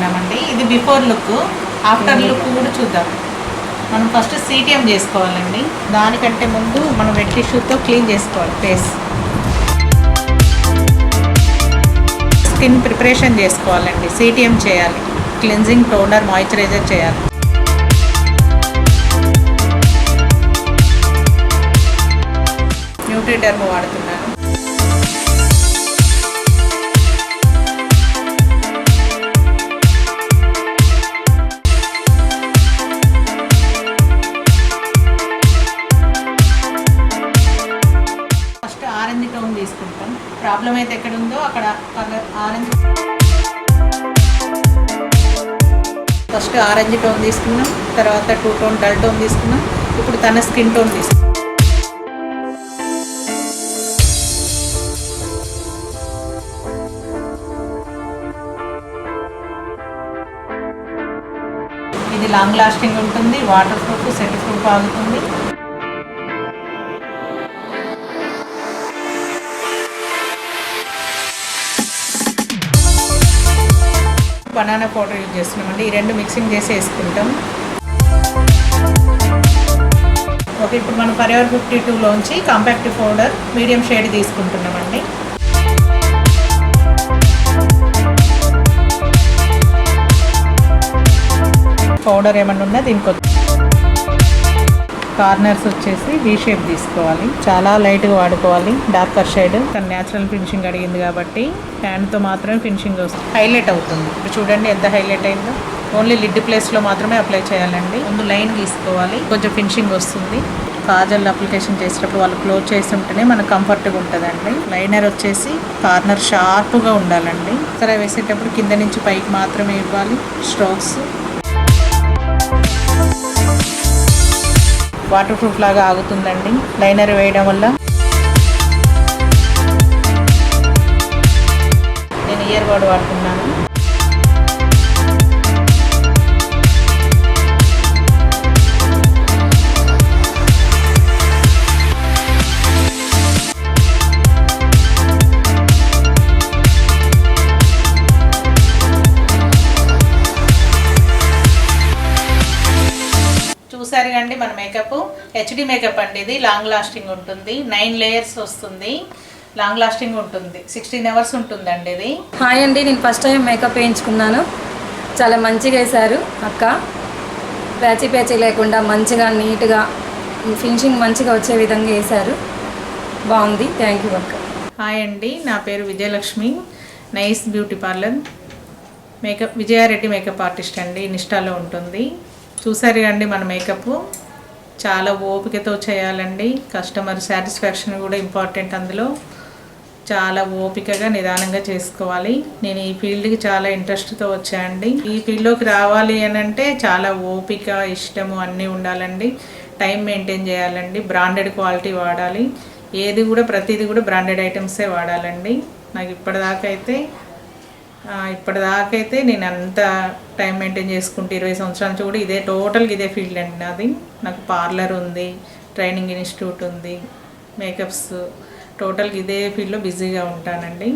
చూపిస్తున్నామండి. ఇది before look, after look కూడా చూద్దాం. మనం ఫస్ట్ సిటిఎం చేసుకోవాలండి. దానికంటే ముందు మనం వెట్ టిష్యూతో క్లీన్ చేసుకోవాలి ఫేస్. స్కిన్ ప్రిపరేషన్ చేసుకోవాలండి. సిటిఎం చేయాలి, క్లెన్జింగ్, టోనర్, మాయిశ్చరైజర్ చేయాలి. న్యూట్రిడర్మ్ వాడుతున్నాను. ఫస్ట్ ఆరెంజ్ టోన్ తీసుకుంటాం. ప్రాబ్లం అయితే ఎక్కడ ఉందో అక్కడ colour orange. First orange tone తీసుకున్నాం, తర్వాత 2 టోన్ డల్ టోన్ తీసుకున్నాం. ఇప్పుడు తన స్కిన్ టోన్ తీసుకున్నాం. ఇది లాంగ్ లాస్టింగ్ ఉంటుంది, వాటర్ ప్రూఫ్, సెట్ ప్రూఫ్ ఆగుతుంది. బనానా పౌడర్ యూజ్ చేస్తున్నామండి. ఈ రెండు మిక్సింగ్ చేసి వేసుకుంటాం. ఓకే, ఇప్పుడు మనం ఫరెవర్ 52లోంచి కాంపాక్ట్ పౌడర్ మీడియం షేడ్ తీసుకుంటున్నామండి. పౌడర్ ఏమన్నా ఉన్నా దీనికి కార్నర్స్ వచ్చేసి వీ షేప్ తీసుకోవాలి. చాలా లైట్గా వాడుకోవాలి. డార్కర్ షేడ్ తన న్యాచురల్ ఫినిషింగ్ అడిగింది కాబట్టి హ్యాండ్తో మాత్రమే ఫినిషింగ్ వస్తుంది, హైలైట్ అవుతుంది. ఇప్పుడు చూడండి ఎంత హైలైట్ అయిందో. ఓన్లీ లిడ్ ప్లేస్లో మాత్రమే అప్లై చేయాలండి. ముందు లైన్ గీసుకోవాలి, కొంచెం ఫినిషింగ్ వస్తుంది. కాజల్ అప్లికేషన్ చేసేటప్పుడు వాళ్ళు క్లోజ్ చేసి ఉంటేనే మనకు కంఫర్ట్గా ఉంటుందండి. లైనర్ వచ్చేసి కార్నర్ షార్ప్గా ఉండాలండి. సరే వేసేటప్పుడు కింద నుంచి పైకి మాత్రమే ఇవ్వాలి. స్ట్రోక్స్ వాటర్ ప్రూఫ్ లాగా ఆగుతుందండి లైనర్ వేయడం వల్ల. నేను ఇయర్ బడ్ వాడుతున్నాను. చూసారు కండి మన మేకప్. హెచ్డి మేకప్ అండి. ఇది లాంగ్ లాస్టింగ్ ఉంటుంది. 9 లేయర్స్ వస్తుంది. లాంగ్ లాస్టింగ్ ఉంటుంది. 16 అవర్స్ ఉంటుందండి ఇది. హాయ్ అండి, నేను ఫస్ట్ టైం మేకప్ వేయించుకున్నాను. చాలా మంచిగా వేశారు అక్క. ప్యాచీ ప్యాచీ లేకుండా మంచిగా నీట్గా ఫినిషింగ్ మంచిగా వచ్చే విధంగా వేశారు. బాగుంది. థ్యాంక్ యూ అక్క. హాయ్ అండి, నా పేరు Vijayalakshmi. Nice beauty parlour makeup Vijaya Reddy makeup artist అండి. ఇన్స్టాలో ఉంటుంది. చూసారు కండి మన మేకప్. చాలా ఓపికతో చేయాలండి. కస్టమర్ సాటిస్ఫాక్షన్ కూడా ఇంపార్టెంట్ అందులో. చాలా ఓపికగా నిదానంగా చేసుకోవాలి. నేను ఈ ఫీల్డ్కి చాలా ఇంట్రెస్ట్తో వచ్చానండి. ఈ ఫీల్డ్లోకి రావాలి అని అంటే చాలా ఓపిక, ఇష్టము అన్నీ ఉండాలండి. టైం మెయింటైన్ చేయాలండి. బ్రాండెడ్ క్వాలిటీ వాడాలి. ఏది కూడా ప్రతిదీ కూడా బ్రాండెడ్ ఐటమ్సే వాడాలండి. నాకు ఇప్పటిదాకైతే నేను అంత టైం మెయింటైన్ చేసుకుంటే 20 సంవత్సరాల నుంచి కూడా ఇదే టోటల్గా ఇదే ఫీల్డ్ అండి నాది. నాకు పార్లర్ ఉంది, ట్రైనింగ్ ఇన్స్టిట్యూట్ ఉంది, మేకప్స్, టోటల్గా ఇదే ఫీల్డ్లో బిజీగా ఉంటానండి.